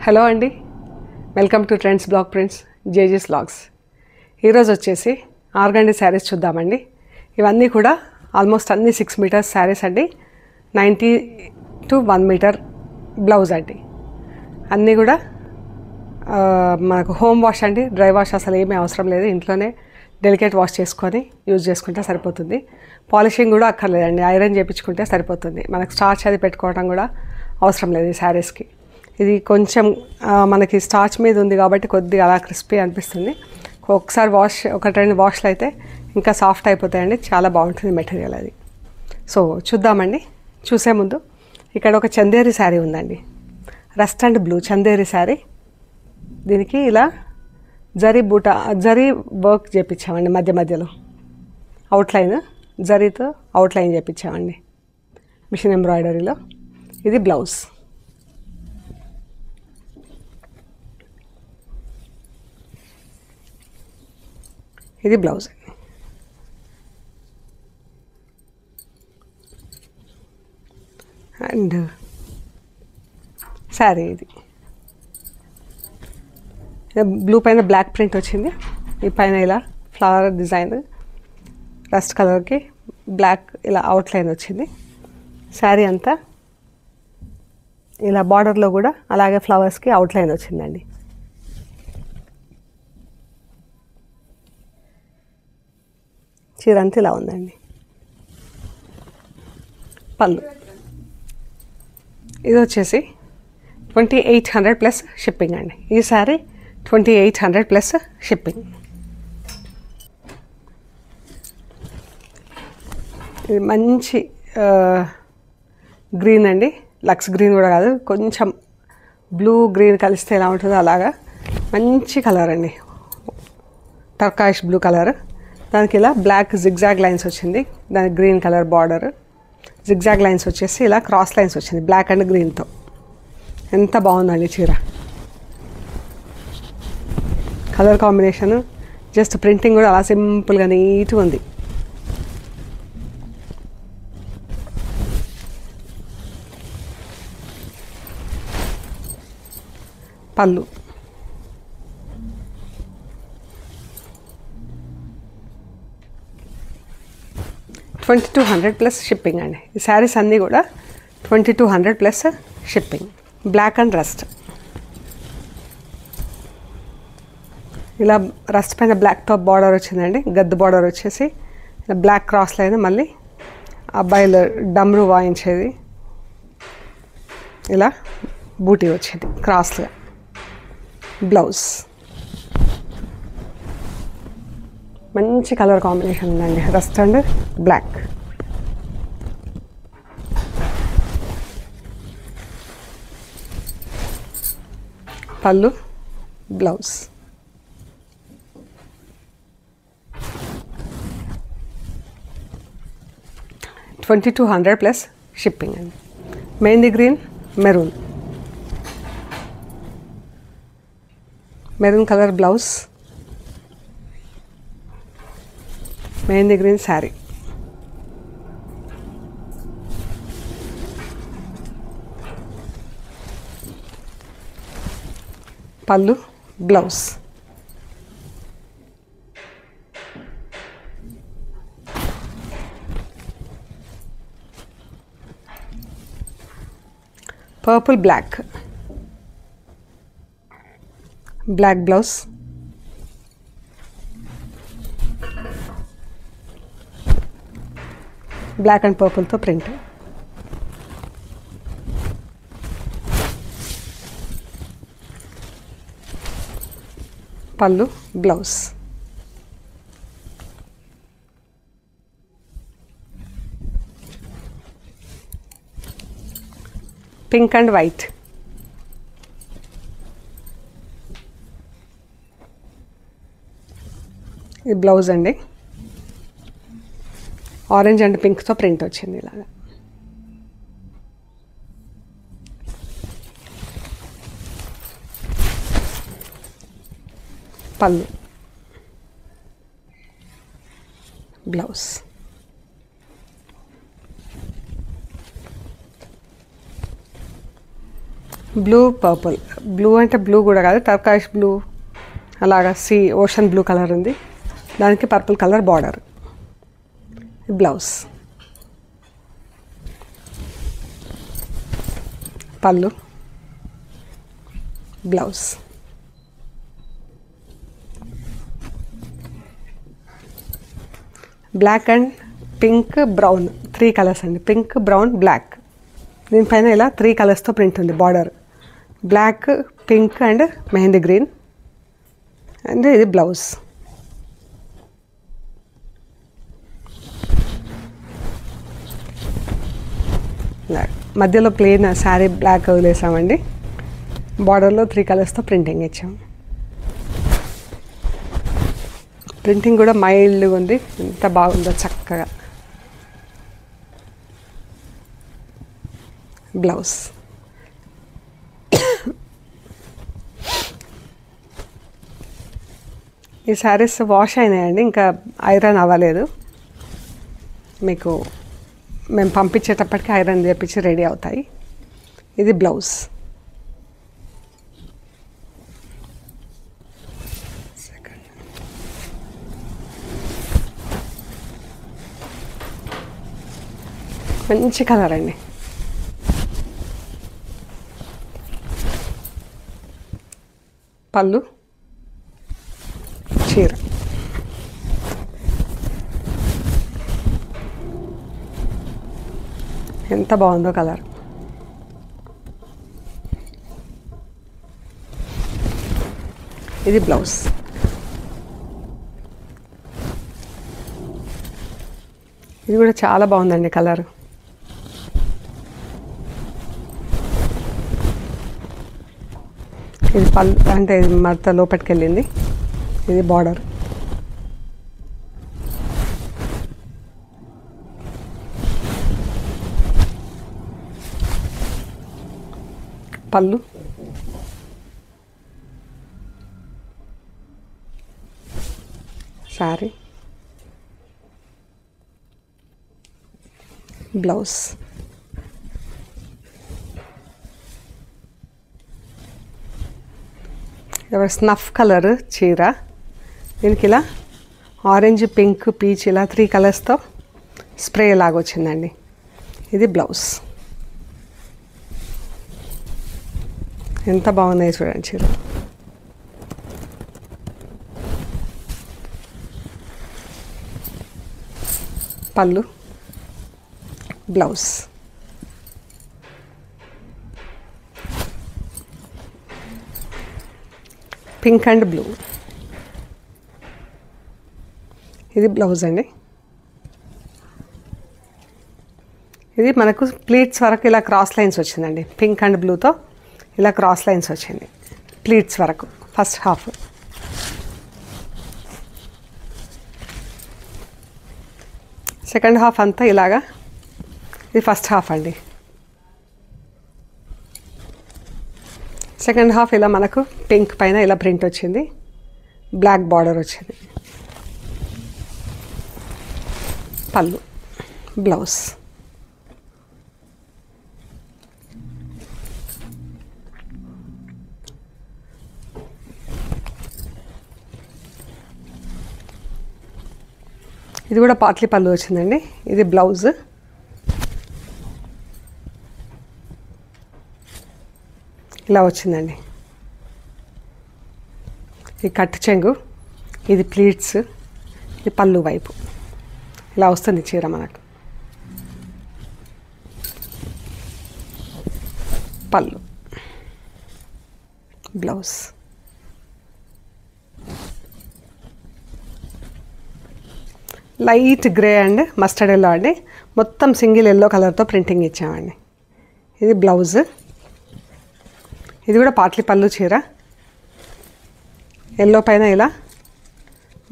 Hello అండి, welcome to trends blog prints జేజెస్ blogs. ఈరోజు వచ్చేసి ఆర్గాండీ శారీస్ చూద్దామండి. ఇవన్నీ కూడా ఆల్మోస్ట్ అన్ని 6 మీటర్స్ శారీస్ అండి. 90 to 1 మీటర్ బ్లౌజ్ అండి. అన్నీ కూడా మనకు హోమ్ వాష్ అండి. డ్రై వాష్ అసలు ఏమీ అవసరం లేదు. ఇంట్లోనే డెలికేట్ వాష్ చేసుకొని యూజ్ చేసుకుంటే సరిపోతుంది. పాలిషింగ్ కూడా అక్కర్లేదండి, ఐరన్ చేయించుకుంటే సరిపోతుంది. మనకు స్టార్చ్ అది పెట్టుకోవడం కూడా అవసరం లేదు ఈ శారీస్కి. ఇది కొంచెం మనకి స్టార్చ్ మీద ఉంది కాబట్టి కొద్దిగా అలా క్రిస్పీ అనిపిస్తుంది. ఒకసారి ఒక 2 వాష్లు అయితే ఇంకా సాఫ్ట్ అయిపోతాయండి. చాలా బాగుంటుంది మెటీరియల్ అది. సో చూద్దామండి. చూసే ముందు ఇక్కడ ఒక చందేరి శారీ ఉందండి, rust and blue Chanderi sari. దీనికి ఇలా జరీ వర్క్ చేయించామండి, మధ్య మధ్యలో అవుట్లైన్ జరీతో అవుట్లైన్ చేయించామండి మిషన్ ఎంబ్రాయిడరీలో. ఇది బ్లౌజ్. ఇది బ్లౌజ్ అండ్ శారీ. ఇది బ్లూ పైన బ్లాక్ ప్రింట్ వచ్చింది. ఈ పైన ఇలా ఫ్లవర్ డిజైన్ రస్ట్ కలర్కి బ్లాక్ ఇలా అవుట్లైన్ వచ్చింది. శారీ అంతా ఇలా బార్డర్లో కూడా అలాగే ఫ్లవర్స్కి అవుట్లైన్ వచ్చిందండి. చీర అంతా ఇలా ఉందండి. పళ్ళు ఇది వచ్చేసి 2800 ప్లస్ షిప్పింగ్ అండి. ఈ శారీ 2800 ప్లస్ షిప్పింగ్. ఇది మంచి గ్రీన్ అండి, లక్స్ గ్రీన్ కూడా కాదు, కొంచెం బ్లూ గ్రీన్ కలిస్తే ఎలా ఉంటుందో అలాగా మంచి కలర్ అండి, టర్కాయిష్ బ్లూ కలర్. దానికి ఇలా బ్లాక్ జిగ్జాగ్ లైన్స్ వచ్చింది. దానికి green colour border, zigzag lines వచ్చేసి ఇలా క్రాస్ లైన్స్ వచ్చింది బ్లాక్ అండ్ గ్రీన్తో. ఎంత బాగుందండి చీర. కలర్ కాంబినేషన్ జస్ట్ ప్రింటింగ్ కూడా అలా సింపుల్గా నీట్గా ఉంది. పళ్ళు 2200 ప్లస్ షిప్పింగ్ అండి. ఈ శారీస్ అన్నీ కూడా 2200 plus shipping. Black and rust. ఇలా రస్ట్ పైన బ్లాక్ టాప్ బార్డర్ వచ్చిందండి. గద్దు బార్డర్ వచ్చేసి బ్లాక్ క్రాస్ లైన్, మళ్ళీ అబ్బాయిలు డమ్రు వాయించేది ఇలా బూటీ వచ్చింది క్రాస్గా. బ్లౌజ్ మంచి కలర్ కాంబినేషన్ ఉందండి, rust and black. Pallu, blouse. $2200 plus shipping అండి. Mehndi green, maroon colour blouse, mehndi green sari. Pallu, blouse. Purple black blouse, black and పర్పుల్తో print. Pallu, blouse. Pink and white. ఇది బ్లౌజ్ అండి. ఆరెంజ్ అండ్ పింక్తో ప్రింట్ వచ్చింది ఇలాగా. Pallu, blouse. Blue purple, blue అంటే blue కూడా కాదు, టర్కాయిష్ బ్లూ అలాగా ఓషన్ బ్లూ కలర్ ఉంది, దానికి purple colour border. Blouse, pallu, blouse. Black and pink brown 3 colours అండి, పింక్ బ్రౌన్ బ్లాక్. దీనిపైన ఇలా 3 కలర్స్తో ప్రింట్ ఉంది border, black, pink and mehndi green. And ఇది బ్లౌజ్. మధ్యలో ప్లెయిన్ శారీ బ్లాక్ వదిలేసామండి, బార్డర్లో 3 కలర్స్తో ప్రింటింగ్ ఇచ్చాము. ప్రింటింగ్ కూడా మైల్డ్గా ఉంది, ఎంత బాగుందో చక్కగా. బ్లౌజ్. ఈ శారీస్ వాష్ అయినాయండి, ఇంకా ఐరన్ అవ్వలేదు. మీకు మేము పంపించేటప్పటికి ఐరన్ చేపించి రెడీ అవుతాయి. ఇది బ్లౌజ్. మంచి కలర్ అండి. పళ్ళు, చీర. ఎంత బాగుందో కలర్. ఇది బ్లౌజ్. ఇది కూడా చాలా బాగుందండి కలర్. ఇది పళ్ళు అంటే ఇది మడత లోపలికి వెళ్ళింది. ఇది బార్డర్. పళ్ళు, శారీ, బ్లౌజ్. స్నఫ్ కలర్ చీర, దీనికి ఇలా ఆరెంజ్, పింక్, పీచ్ ఇలా 3 కలర్స్తో స్ప్రే లాగా వచ్చిందండి. ఇది బ్లౌజ్. ఎంత బాగున్నాయి చూడండి చీర. పళ్ళు, బ్లౌజ్. Pink and blue. ఇది బ్లౌజ్ అండి. ఇది మనకు ప్లీట్స్ వరకు ఇలా క్రాస్ లైన్స్ వచ్చిందండి, పింక్ అండ్ బ్లూతో ఇలా క్రాస్ లైన్స్ వచ్చింది ప్లీట్స్ వరకు ఫస్ట్ హాఫ్. సెకండ్ హాఫ్ అంతా ఇలాగా. ఇది ఫస్ట్ హాఫ్ అండి. సెకండ్ హాఫ్ ఇలా మనకు పింక్ పైన ఇలా ప్రింట్ వచ్చింది, బ్లాక్ బార్డర్ వచ్చింది. పళ్ళు, బ్లౌజ్. ఇది కూడా పాట్లీ పళ్ళు వచ్చిందండి. ఇది బ్లౌజ్. ఇలా వచ్చిందండి. ఈ కట్ చెంగు, ఇది ప్లీట్స్, ఇది పళ్ళు వైపు ఇలా వస్తుంది చీర మనకు. పళ్ళు, blouse. Light grey and mustard yellow అండి, మొత్తం సింగిల్ ఎల్లో కలర్తో ప్రింటింగ్ ఇచ్చామండి. ఇది బ్లౌజ్. ఇది కూడా పాట్లీ పళ్ళు చీర, ఎల్లో పైన ఇలా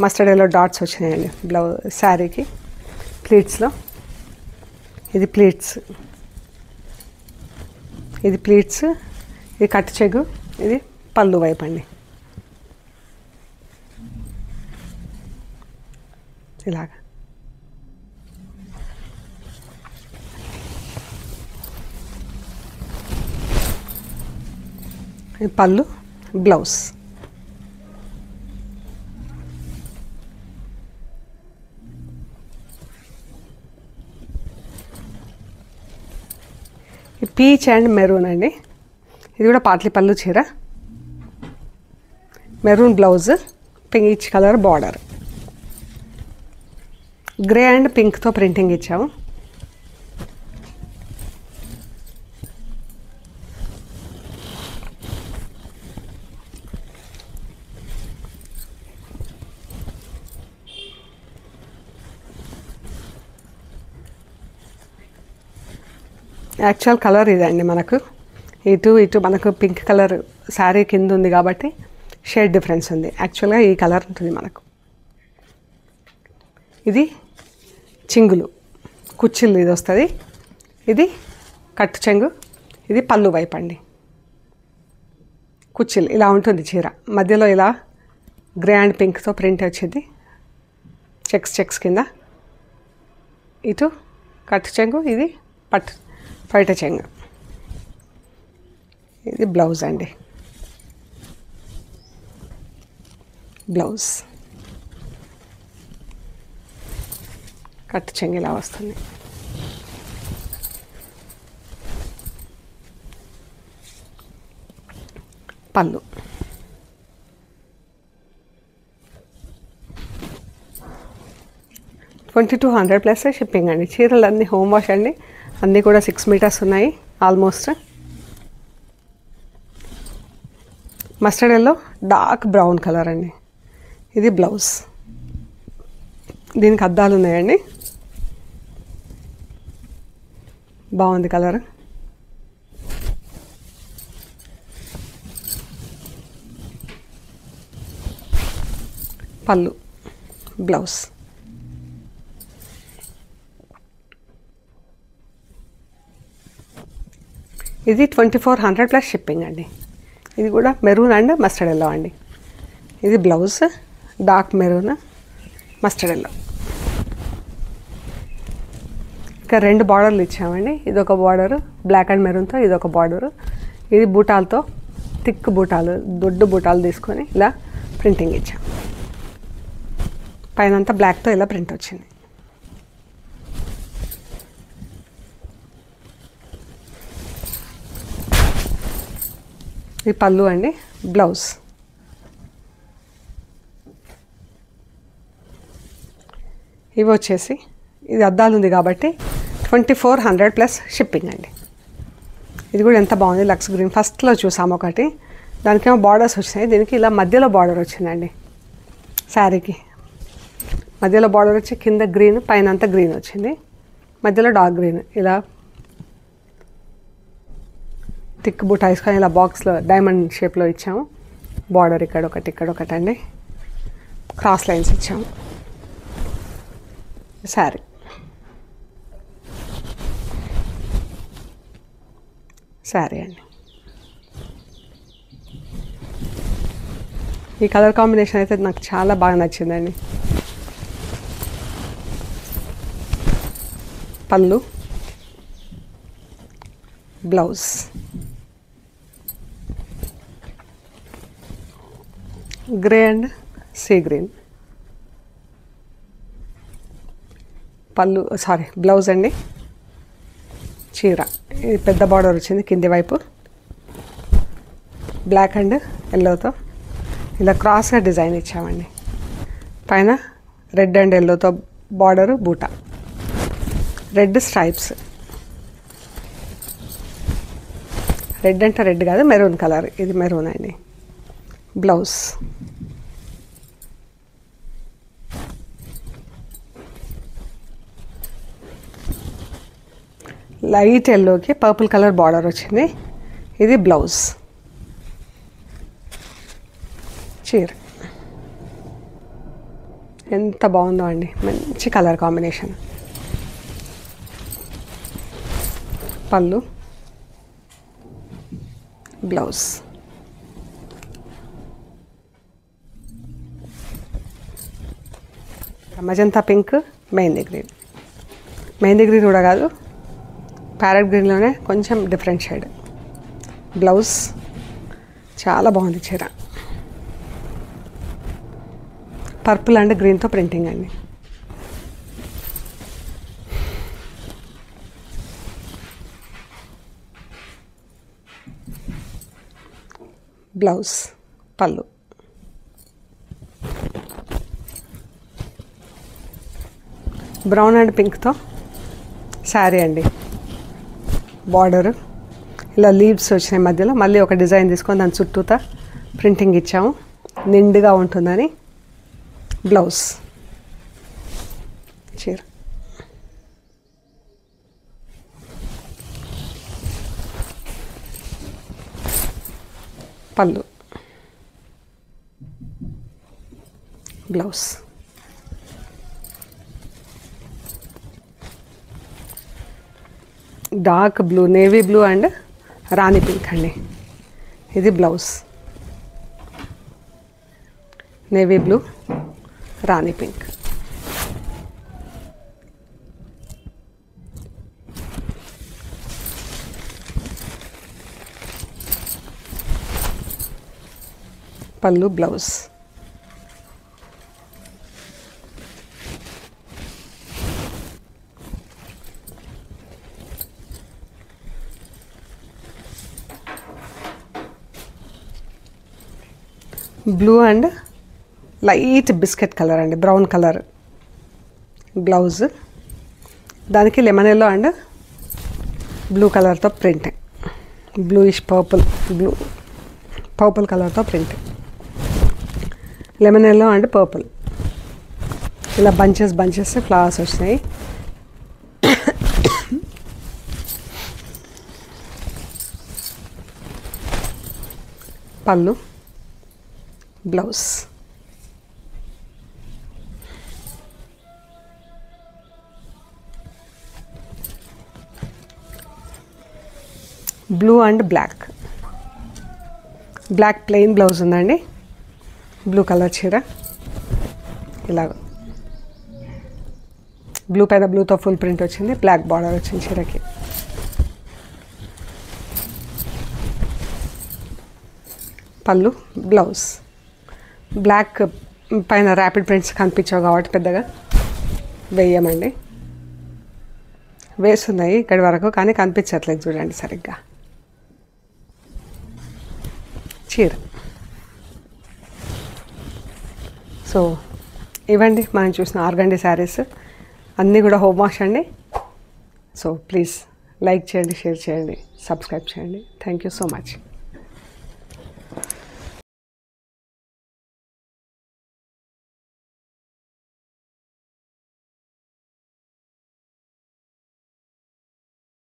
మస్టర్డ్ ఎల్లో డాట్స్ వచ్చినాయండి శారీకి ప్లీట్స్లో. ఇది ప్లీట్స్, ఇది ప్లీట్స్, ఇది కట్ చెగు, ఇది పళ్ళు వైపు అండి. ఇలాగా pallu, blouse. Peach and maroon అండి. ఇది కూడా పాట్లీ పళ్ళు చీర, maroon blouse, peach colour border, grey and పింక్తో ప్రింటింగ్ ఇచ్చాము. యాక్చువల్ కలర్ ఇదండి. మనకు ఇటు మనకు పింక్ కలర్ శారీ కింద ఉంది కాబట్టి షేడ్ డిఫరెన్స్ ఉంది. యాక్చువల్గా ఈ కలర్ ఉంటుంది మనకు. ఇది చింగులు కుచ్చిళ్ళు ఇది వస్తుంది. ఇది కట్టు చెంగు, ఇది పళ్ళు వైపు అండి. కుచ్చిళ్ళు ఇలా ఉంటుంది చీర, మధ్యలో ఇలా గ్రే అండ్ పింక్తో ప్రింట్ వచ్చింది, చెక్స్ కింద. ఇటు కట్టు చెంగు, ఇది పట్టు పైట చెంగు. ఇది బ్లౌజ్ అండి. బ్లౌజ్ కట్టు చెంగు ఇలా వస్తుంది. పళ్ళు. $2200 షిప్పింగ్ అండి. చీరలు అన్నీ హోమ్ వాష్ అండి. అన్నీ కూడా 6 మీటర్స్ ఉన్నాయి almost. Mustard yellow, dark brown colour అండి. ఇది బ్లౌజ్. దీనికి అద్దాలు ఉన్నాయండి. బాగుంది కలర్. పళ్ళు, బ్లౌజ్. ఇది $2400 షిప్పింగ్ అండి. ఇది కూడా మెరూన్ అండ్ మస్టర్డ్ ఎల్లో అండి. ఇది blouse, dark maroon, mustard yellow. ఇంకా 2 బార్డర్లు ఇచ్చామండి. ఇదొక బార్డరు బ్లాక్ అండ్ మెరూన్తో, ఇదొక బార్డరు. ఇది బూటాలతో, థిక్ బూటాలు, దొడ్డు బూటాలు తీసుకొని ఇలా ప్రింటింగ్ ఇచ్చాం. పైన అంతా బ్లాక్తో ఇలా ప్రింట్ వచ్చింది. ఇది పళ్ళు అండి, బ్లౌజ్. ఇవి వచ్చేసి ఇది అద్దాలు ఉంది కాబట్టి $2400 షిప్పింగ్ అండి. ఇది కూడా ఎంత బాగుంది, లక్స్ గ్రీన్. ఫస్ట్లో చూసాము ఒకటి, దానికేమో బార్డర్స్ వచ్చినాయి. దీనికి ఇలా మధ్యలో బార్డర్ వచ్చిందండి. శారీకి మధ్యలో బార్డర్ వచ్చి కింద గ్రీన్, పైన అంతా గ్రీన్ వచ్చింది, మధ్యలో డార్క్ గ్రీన్. ఇలా థిక్ బూటా వేసుకొని ఇలా బాక్స్లో డైమండ్ షేప్లో ఇచ్చాము. బార్డర్ ఇక్కడ ఒకటి అండి, క్రాస్ లైన్స్ ఇచ్చాము. శారీ అండి. ఈ కలర్ కాంబినేషన్ అయితే నాకు చాలా బాగా నచ్చిందండి. పళ్ళు, blouse. Grey and sea green. పళ్ళు బ్లౌజ్ అండి. చీర ఇది పెద్ద బార్డర్ వచ్చింది కింది వైపు, బ్లాక్ అండ్ ఎల్లోతో ఇలా క్రాస్గా డిజైన్ ఇచ్చామండి. పైన రెడ్ అండ్ ఎల్లోతో బార్డరు, బూటా, రెడ్ స్ట్రైప్స్. రెడ్ అంటే రెడ్ కాదు, మెరూన్ కలర్. ఇది మెరూన్ అండి. బ్లౌజ్. లైట్ ఎల్లోకి పర్పుల్ కలర్ బార్డర్ వచ్చింది. ఇది బ్లౌజ్. చీర ఎంత బాగుందో అండి, మంచి కలర్ కాంబినేషన్. పళ్ళు, blouse. Magenta pink, mehndi green కూడా కాదు, ప్యారెట్ గ్రీన్లోనే కొంచెం డిఫరెంట్ షేడ్. బ్లౌజ్, చాలా బాగుంది చీర. పర్పుల్ అండ్ గ్రీన్తో ప్రింటింగ్ అండి. బ్లౌజ్, పళ్ళు. బ్రౌన్ అండ్ పింక్తో శారీ అండి. బార్డరు ఇలా లీవ్స్ వచ్చినాయి మధ్యలో. మళ్ళీ ఒక డిజైన్ తీసుకొని దాని చుట్టూతా ప్రింటింగ్ ఇచ్చాము, నిండుగా ఉంటుందని. బ్లౌజ్, చీర. పళ్ళు, blouse. Dark blue, navy blue and rani pink అండి. ఇది blouse, navy blue, rani pink. పళ్ళు, blouse. Blue and light biscuit colour అండి, బ్రౌన్ కలర్ బ్లౌజ్. దానికి లెమన్ ఎల్లో అండ్ బ్లూ కలర్తో ప్రింట్, బ్లూయిష్ పర్పుల్ కలర్తో print. Lemon yellow and purple, ఇలా bunches flowers వచ్చినాయి. పళ్ళు, blouse. Blue and black plain blouse ఉందండి. Blue colour చీర. ఇలాగ బ్లూ పైన బ్లూతో ఫుల్ ప్రింట్ వచ్చింది, బ్లాక్ బార్డర్ వచ్చింది చీరకి. పళ్ళు, బ్లౌజ్. బ్లాక్ పైన ర్యాపిడ్ ప్రింట్స్ కనిపించావు కాబట్టి పెద్దగా వేయమండి. వేస్తున్నాయి ఇక్కడి వరకు కానీ కనిపించట్లేదు చూడండి సరిగ్గా. చీర. సో ఇవ్వండి మనం చూసిన ఆర్గండి శారీస్ అన్నీ కూడా హోమ్ వాష్ అండి. సో ప్లీజ్ లైక్ చేయండి, షేర్ చేయండి, సబ్స్క్రైబ్ చేయండి. Thank you so much.